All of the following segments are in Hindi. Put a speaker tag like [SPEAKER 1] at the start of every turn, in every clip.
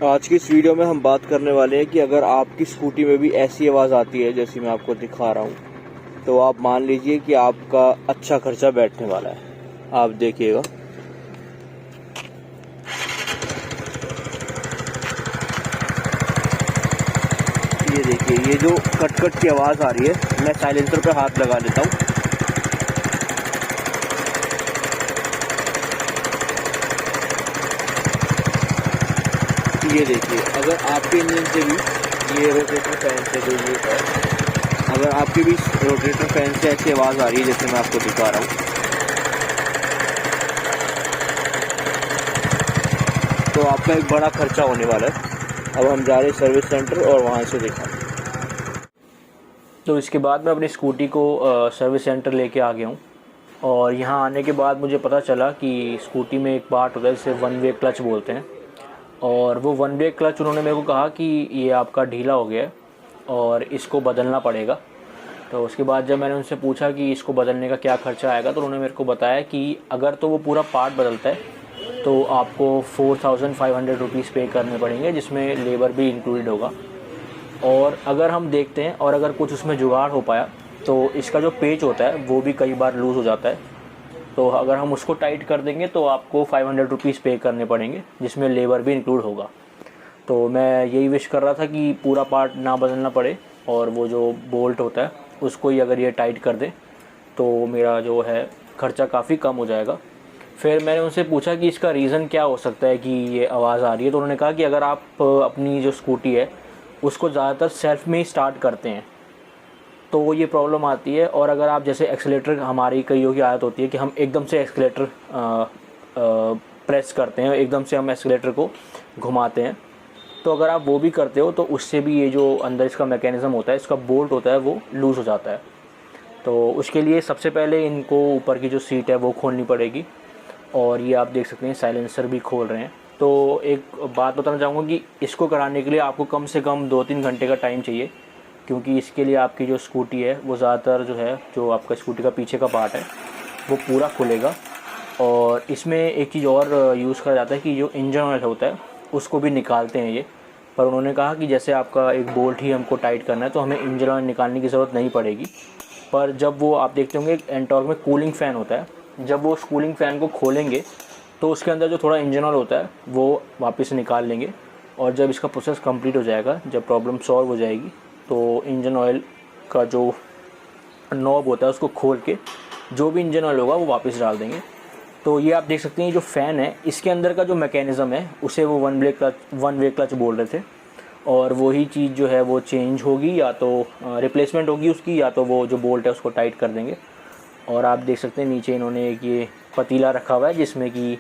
[SPEAKER 1] आज की इस वीडियो में हम बात करने वाले हैं कि अगर आपकी स्कूटी में भी ऐसी आवाज़ आती है जैसी मैं आपको दिखा रहा हूँ, तो आप मान लीजिए कि आपका अच्छा खर्चा बैठने वाला है। आप देखिएगा। ये देखिए, ये जो कट कट की आवाज़ आ रही है, मैं साइलेंसर पे हाथ लगा लेता हूँ। ये देखिए, अगर आपके इंजन से भी ये रोटेटर फैन से जो ये है, अगर आपके भी रोटेटर फैन से ऐसी आवाज़ आ रही है जैसे मैं आपको दिखा रहा हूँ, तो आपका एक बड़ा खर्चा होने वाला है। अब हम जा रहे हैं सर्विस सेंटर और वहाँ से देखा। तो इसके बाद मैं अपनी स्कूटी को सर्विस सेंटर लेके आ गया हूँ, और यहाँ आने के बाद मुझे पता चला कि स्कूटी में एक पार्ट होता है जिसे वन वे क्लच बोलते हैं, और वो वन वे क्लच उन्होंने मेरे को कहा कि ये आपका ढीला हो गया है और इसको बदलना पड़ेगा। तो उसके बाद जब मैंने उनसे पूछा कि इसको बदलने का क्या खर्चा आएगा, तो उन्होंने मेरे को बताया कि अगर तो वो पूरा पार्ट बदलता है तो आपको 4500 रुपीज़ पे करने पड़ेंगे, जिसमें लेबर भी इंक्लूडेड होगा। और अगर हम देखते हैं और अगर कुछ उसमें जुगाड़ हो पाया तो इसका जो पेच होता है वो भी कई बार लूज़ हो जाता है, तो अगर हम उसको टाइट कर देंगे तो आपको 500 रुपीज़ पे करने पड़ेंगे, जिसमें लेबर भी इंक्लूड होगा। तो मैं यही विश कर रहा था कि पूरा पार्ट ना बदलना पड़े, और वो जो बोल्ट होता है उसको ही अगर ये टाइट कर दें तो मेरा जो है खर्चा काफ़ी कम हो जाएगा। फिर मैंने उनसे पूछा कि इसका रीज़न क्या हो सकता है कि ये आवाज़ आ रही है, तो उन्होंने कहा कि अगर आप अपनी जो स्कूटी है उसको ज़्यादातर सेल्फ में ही स्टार्ट करते हैं तो ये प्रॉब्लम आती है। और अगर आप जैसे एक्सीलेटर, हमारी कईयों की आदत होती है कि हम एकदम से एक्सीलेटर प्रेस करते हैं, एकदम से हम एक्सीलेटर को घुमाते हैं, तो अगर आप वो भी करते हो तो उससे भी ये जो अंदर इसका मैकेनिज़्म होता है, इसका बोल्ट होता है, वो लूज़ हो जाता है। तो उसके लिए सबसे पहले इनको ऊपर की जो सीट है वो खोलनी पड़ेगी, और ये आप देख सकते हैं साइलेंसर भी खोल रहे हैं। तो एक बात बताना चाहूँगा कि इसको कराने के लिए आपको कम से कम 2-3 घंटे का टाइम चाहिए, क्योंकि इसके लिए आपकी जो स्कूटी है वो ज़्यादातर जो है, जो आपका स्कूटी का पीछे का पार्ट है वो पूरा खुलेगा। और इसमें एक चीज़ और यूज़ करा जाता है कि जो इंजन ऑयल होता है उसको भी निकालते हैं ये, पर उन्होंने कहा कि जैसे आपका एक बोल्ट ही हमको टाइट करना है तो हमें इंजन ऑयल निकालने की ज़रूरत नहीं पड़ेगी। पर जब वो, आप देखते होंगे एंटॉर्क में कूलिंग फ़ैन होता है, जब वो उस कूलिंग फ़ैन को खोलेंगे तो उसके अंदर जो थोड़ा इंजन ऑयल होता है वो वापस निकाल लेंगे, और जब इसका प्रोसेस कंप्लीट हो जाएगा, जब प्रॉब्लम सॉल्व हो जाएगी, तो इंजन ऑयल का जो नॉब होता है उसको खोल के जो भी इंजन ऑयल होगा वो वापस डाल देंगे। तो ये आप देख सकते हैं, जो फ़ैन है इसके अंदर का जो मैकेनिज़्म है उसे वो वन वे क्लच बोल रहे थे, और वही चीज़ जो है वो चेंज होगी, या तो रिप्लेसमेंट होगी उसकी, या तो वो जो बोल्ट है उसको टाइट कर देंगे। और आप देख सकते हैं नीचे इन्होंने एक ये पतीला रखा हुआ है जिसमें कि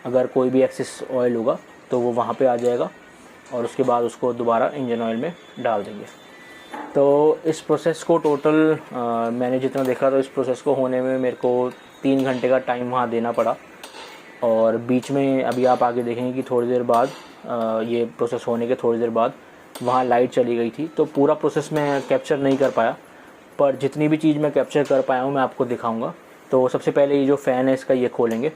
[SPEAKER 1] अगर कोई भी एक्सेस ऑयल होगा तो वो वहाँ पे आ जाएगा, और उसके बाद उसको दोबारा इंजन ऑयल में डाल देंगे। तो इस प्रोसेस को टोटल मैंने जितना देखा तो इस प्रोसेस को होने में मेरे को 3 घंटे का टाइम वहाँ देना पड़ा, और बीच में अभी आप आगे देखेंगे कि थोड़ी देर बाद ये प्रोसेस होने के थोड़ी देर बाद वहाँ लाइट चली गई थी, तो पूरा प्रोसेस मैं कैप्चर नहीं कर पाया, पर जितनी भी चीज़ मैं कैप्चर कर पाया हूँ मैं आपको दिखाऊंगा। तो सबसे पहले ये जो फ़ैन है इसका ये खोलेंगे,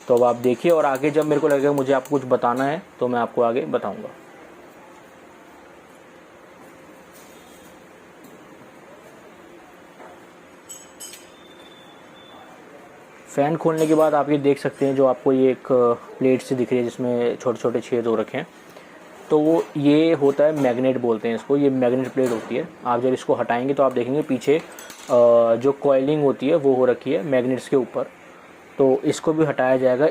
[SPEAKER 1] तो अब आप देखिए, और आगे जब मेरे को लगेगा मुझे आपको कुछ बताना है तो मैं आपको आगे बताऊँगा। फ़ैन खोलने के बाद आप ये देख सकते हैं, जो आपको ये एक प्लेट से दिख रही है जिसमें छोटे छोटे छेद हो रखे हैं, तो वो ये होता है मैग्नेट बोलते हैं इसको, ये मैग्नेट प्लेट होती है। आप जब इसको हटाएंगे तो आप देखेंगे पीछे जो कॉइलिंग होती है वो हो रखी है मैग्नेट्स के ऊपर, तो इसको भी हटाया जाएगा।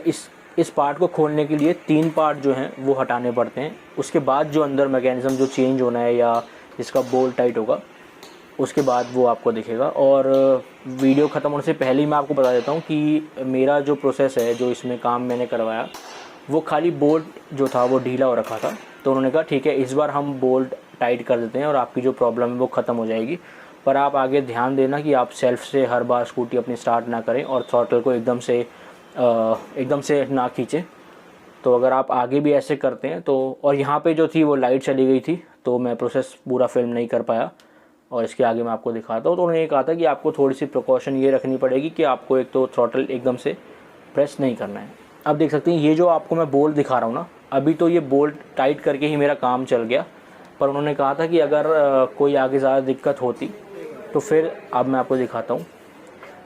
[SPEAKER 1] इस पार्ट को खोलने के लिए 3 पार्ट जो हैं वो हटाने पड़ते हैं, उसके बाद जो अंदर मैकेनिज़्म जो चेंज होना है या जिसका बोल्ट टाइट होगा उसके बाद वो आपको दिखेगा। और वीडियो ख़त्म होने से पहले ही मैं आपको बता देता हूँ कि मेरा जो प्रोसेस है, जो इसमें काम मैंने करवाया, वो खाली बोल्ट जो था वो ढीला हो रखा था, तो उन्होंने कहा ठीक है इस बार हम बोल्ट टाइट कर देते हैं और आपकी जो प्रॉब्लम है वो ख़त्म हो जाएगी। पर आप आगे ध्यान देना कि आप सेल्फ से हर बार स्कूटी अपनी स्टार्ट ना करें और थ्रॉटल को एकदम से ना खींचें। तो अगर आप आगे भी ऐसे करते हैं तो, और यहाँ पे जो थी वो लाइट चली गई थी तो मैं प्रोसेस पूरा फिल्म नहीं कर पाया, और इसके आगे मैं आपको दिखाता हूँ। तो उन्होंने ये कहा था कि आपको थोड़ी सी प्रिकॉशन ये रखनी पड़ेगी कि आपको एक तो थ्रॉटल एकदम से प्रेस नहीं करना है। अब देख सकते हैं ये जो आपको मैं बोल्ट दिखा रहा हूँ ना, अभी तो ये बोल्ट टाइट करके ही मेरा काम चल गया, पर उन्होंने कहा था कि अगर कोई आगे ज़्यादा दिक्कत होती तो फिर अब मैं आपको दिखाता हूँ।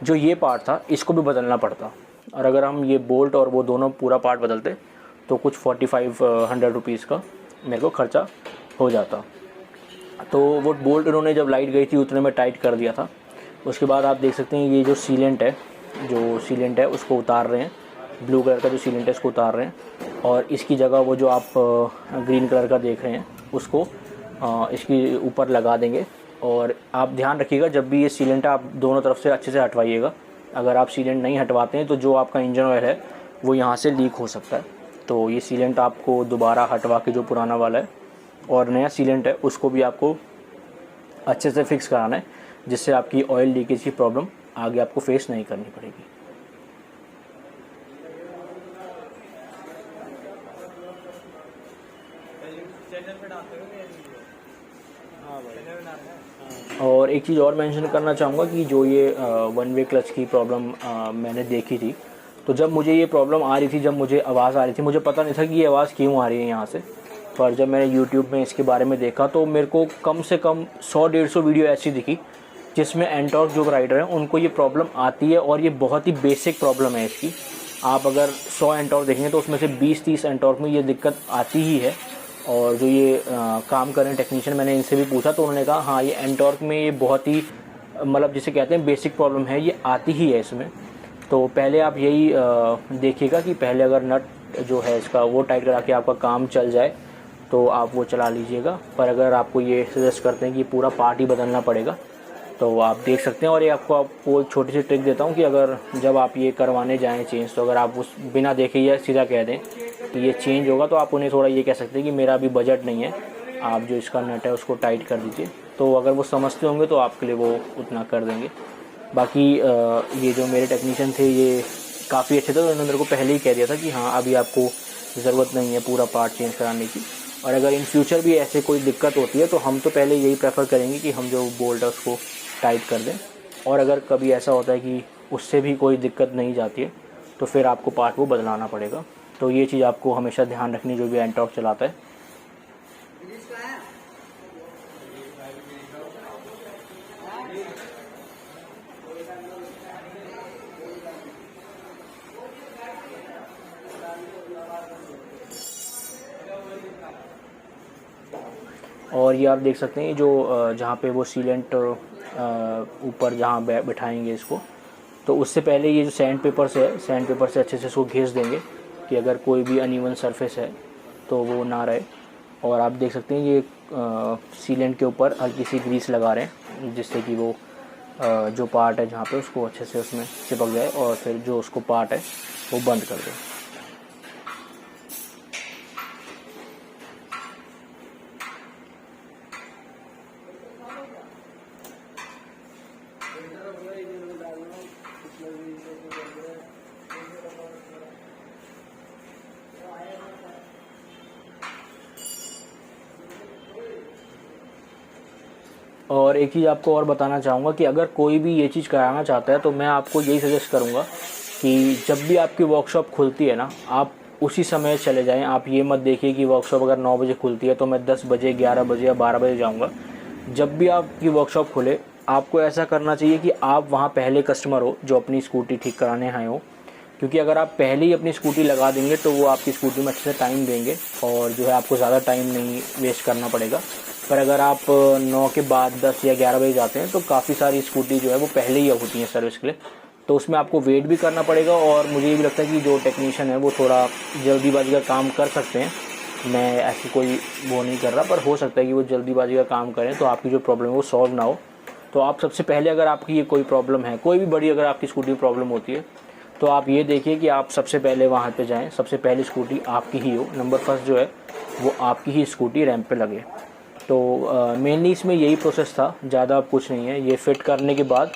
[SPEAKER 1] जो ये पार्ट था इसको भी बदलना पड़ता, और अगर हम ये बोल्ट और वो दोनों पूरा पार्ट बदलते तो कुछ 4500 रुपीज़ का मेरे को ख़र्चा हो जाता। तो वो बोल्ट उन्होंने जब लाइट गई थी उतने में टाइट कर दिया था। उसके बाद आप देख सकते हैं ये जो सीलेंट है उसको उतार रहे हैं, ब्लू कलर का जो सीलेंट है इसको उतार रहे हैं, और इसकी जगह वो जो आप ग्रीन कलर का देख रहे हैं उसको इसके ऊपर लगा देंगे। और आप ध्यान रखिएगा जब भी ये सीलेंट आप दोनों तरफ से अच्छे से हटवाइएगा। अगर आप सीलेंट नहीं हटवाते हैं तो जो आपका इंजन ऑयल है वो यहाँ से लीक हो सकता है। तो ये सीलेंट आपको दोबारा हटवा के जो पुराना वाला है और नया सीलेंट है उसको भी आपको अच्छे से फिक्स कराना है, जिससे आपकी ऑयल लीकेज की प्रॉब्लम आगे आपको फेस नहीं करनी पड़ेगी। और एक चीज़ और मेंशन करना चाहूँगा कि जो ये वन वे क्लच की प्रॉब्लम मैंने देखी थी, तो जब मुझे ये प्रॉब्लम आ रही थी, जब मुझे आवाज़ आ रही थी, मुझे पता नहीं था कि ये आवाज़ क्यों आ रही है यहाँ से। पर जब मैंने YouTube में इसके बारे में देखा तो मेरे को कम से कम 100-150 वीडियो ऐसी दिखी जिसमें एंटॉर्क जो राइडर हैं उनको ये प्रॉब्लम आती है, और ये बहुत ही बेसिक प्रॉब्लम है इसकी। आप अगर 100 एंटॉर्क देखेंगे तो उसमें से 20-30 एंटॉर्क में ये दिक्कत आती ही है। और जो ये काम कर रहे हैं टेक्नीशियन, मैंने इनसे भी पूछा तो उन्होंने कहा हाँ, ये एंटॉर्क में ये बहुत ही मतलब जिसे कहते हैं बेसिक प्रॉब्लम है, ये आती ही है इसमें। तो पहले आप यही देखिएगा कि पहले अगर नट जो है इसका वो टाइट करा के आपका काम चल जाए तो आप वो चला लीजिएगा। पर अगर आपको ये सजेस्ट करते हैं कि पूरा पार्ट ही बदलना पड़ेगा तो आप देख सकते हैं। और ये आपको छोटी सी ट्रिक देता हूँ कि अगर जब आप ये करवाने जाएँ चेंज, तो अगर आप उस बिना देखे या सीधा कह दें कि ये चेंज होगा, तो आप उन्हें थोड़ा ये कह सकते हैं कि मेरा अभी बजट नहीं है, आप जो इसका नट है उसको टाइट कर दीजिए। तो अगर वो समझते होंगे तो आपके लिए वो उतना कर देंगे। बाकी ये जो मेरे टेक्नीशियन थे ये काफ़ी अच्छे थे, तो उन्होंने मेरे को पहले ही कह दिया था कि हाँ, अभी आपको ज़रूरत नहीं है पूरा पार्ट चेंज कराने की। और अगर इन फ्यूचर भी ऐसे कोई दिक्कत होती है तो हम तो पहले यही प्रेफर करेंगे कि हम जो बोल्ट है उसको टाइट कर दें। और अगर कभी ऐसा होता है कि उससे भी कोई दिक्कत नहीं जाती है तो फिर आपको पार्ट वो बदलाना पड़ेगा। तो ये चीज़ आपको हमेशा ध्यान रखनी जो भी एंटॉर्क चलाता है। और ये आप देख सकते हैं जो जहाँ पे वो सीलेंट ऊपर जहाँ बैठाएंगे इसको, तो उससे पहले ये जो सैंड पेपर से अच्छे से इसको घिस देंगे कि अगर कोई भी अनइवन सरफेस है तो वो ना रहे। और आप देख सकते हैं ये सीलेंट के ऊपर हल्की सी ग्रीस लगा रहे हैं जिससे कि वो जो पार्ट है जहाँ पे उसको अच्छे से उसमें चिपक जाए, और फिर जो उसको पार्ट है वो बंद कर दें। और एक चीज़ आपको और बताना चाहूँगा कि अगर कोई भी ये चीज़ कराना चाहता है तो मैं आपको यही सजेस्ट करूँगा कि जब भी आपकी वर्कशॉप खुलती है ना, आप उसी समय चले जाएं। आप ये मत देखिए कि वर्कशॉप अगर 9 बजे खुलती है तो मैं 10 बजे, 11 बजे या 12 बजे जाऊँगा। जब भी आपकी वर्कशॉप खुले आपको ऐसा करना चाहिए कि आप वहाँ पहले कस्टमर हो जो अपनी स्कूटी ठीक कराने आए हो, क्योंकि अगर आप पहले ही अपनी स्कूटी लगा देंगे तो वो आपकी स्कूटी में अच्छे से टाइम देंगे और जो है आपको ज़्यादा टाइम नहीं वेस्ट करना पड़ेगा। पर अगर आप 9 के बाद 10 या 11 बजे जाते हैं तो काफ़ी सारी स्कूटी जो है वो पहले ही होती हैं सर्विस के लिए, तो उसमें आपको वेट भी करना पड़ेगा। और मुझे ये भी लगता है कि जो टेक्नीशियन है वो थोड़ा जल्दीबाजी का काम कर सकते हैं। मैं ऐसी कोई वो नहीं कर रहा, पर हो सकता है कि वो जल्दीबाजी का काम करें तो आपकी जो प्रॉब्लम है वो सॉल्व ना हो। तो आप सबसे पहले अगर आपकी ये कोई प्रॉब्लम है, कोई भी बड़ी अगर आपकी स्कूटी में प्रॉब्लम होती है, तो आप ये देखिए कि आप सबसे पहले वहाँ पे जाएं, सबसे पहली स्कूटी आपकी ही हो, नंबर फर्स्ट जो है वो आपकी ही स्कूटी रैंप पे लगे। तो मेनली इसमें यही प्रोसेस था, ज़्यादा कुछ नहीं है। ये फिट करने के बाद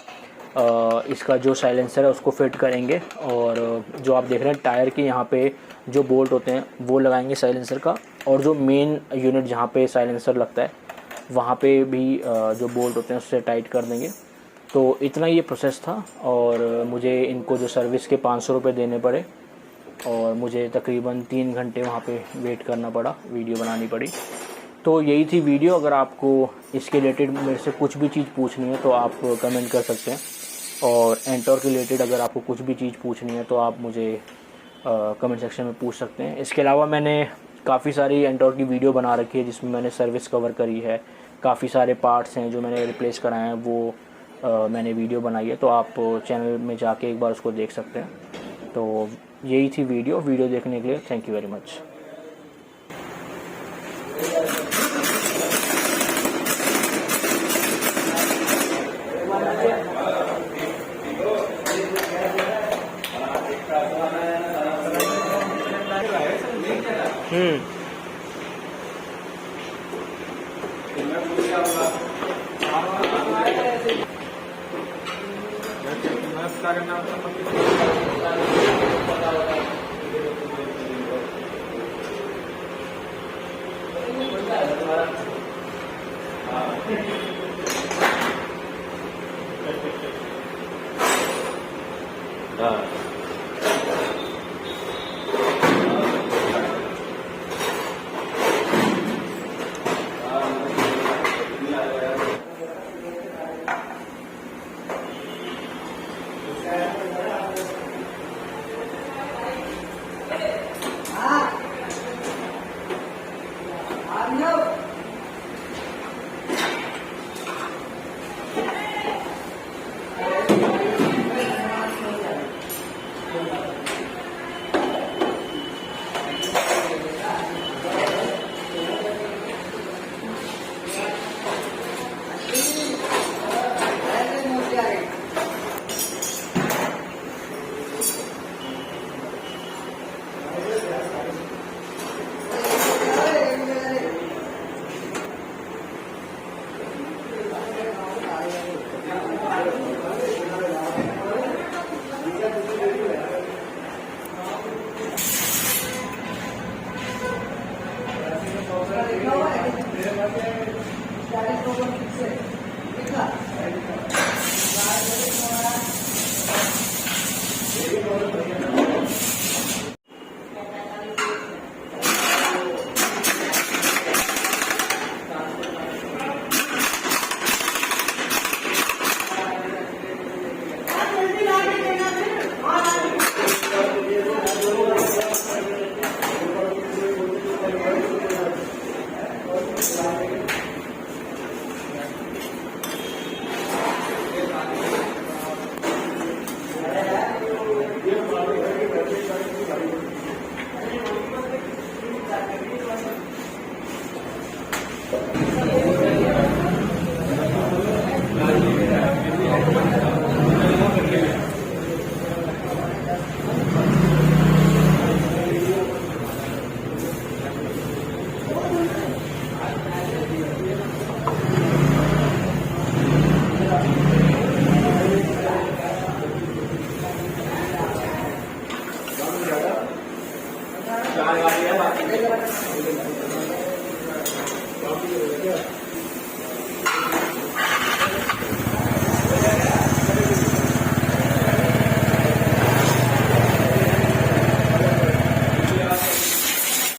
[SPEAKER 1] इसका जो साइलेंसर है उसको फिट करेंगे, और जो आप देख रहे हैं टायर के यहाँ पे जो बोल्ट होते हैं वो लगाएंगे साइलेंसर का, और जो मेन यूनिट जहाँ पे साइलेंसर लगता है वहाँ पे भी जो बोल्ट होते हैं उससे टाइट कर देंगे। तो इतना ये प्रोसेस था, और मुझे इनको जो सर्विस के 500 रुपये देने पड़े। और मुझे तकरीबन 3 घंटे वहाँ पे वेट करना पड़ा, वीडियो बनानी पड़ी। तो यही थी वीडियो। अगर आपको इसके रिलेटेड मेरे से कुछ भी चीज़ पूछनी है तो आप कमेंट कर सकते हैं, और एंटोर के रिलेटेड अगर आपको कुछ भी चीज़ पूछनी है तो आप मुझे कमेंट सेक्शन में पूछ सकते हैं। इसके अलावा मैंने काफ़ी सारी एंटोर की वीडियो बना रखी है जिसमें मैंने सर्विस कवर करी है, काफ़ी सारे पार्ट्स हैं जो मैंने रिप्लेस कराए हैं वो मैंने वीडियो बनाई है, तो आप चैनल में जाके एक बार उसको देख सकते हैं। तो यही थी वीडियो देखने के लिए थैंक यू वेरी मच।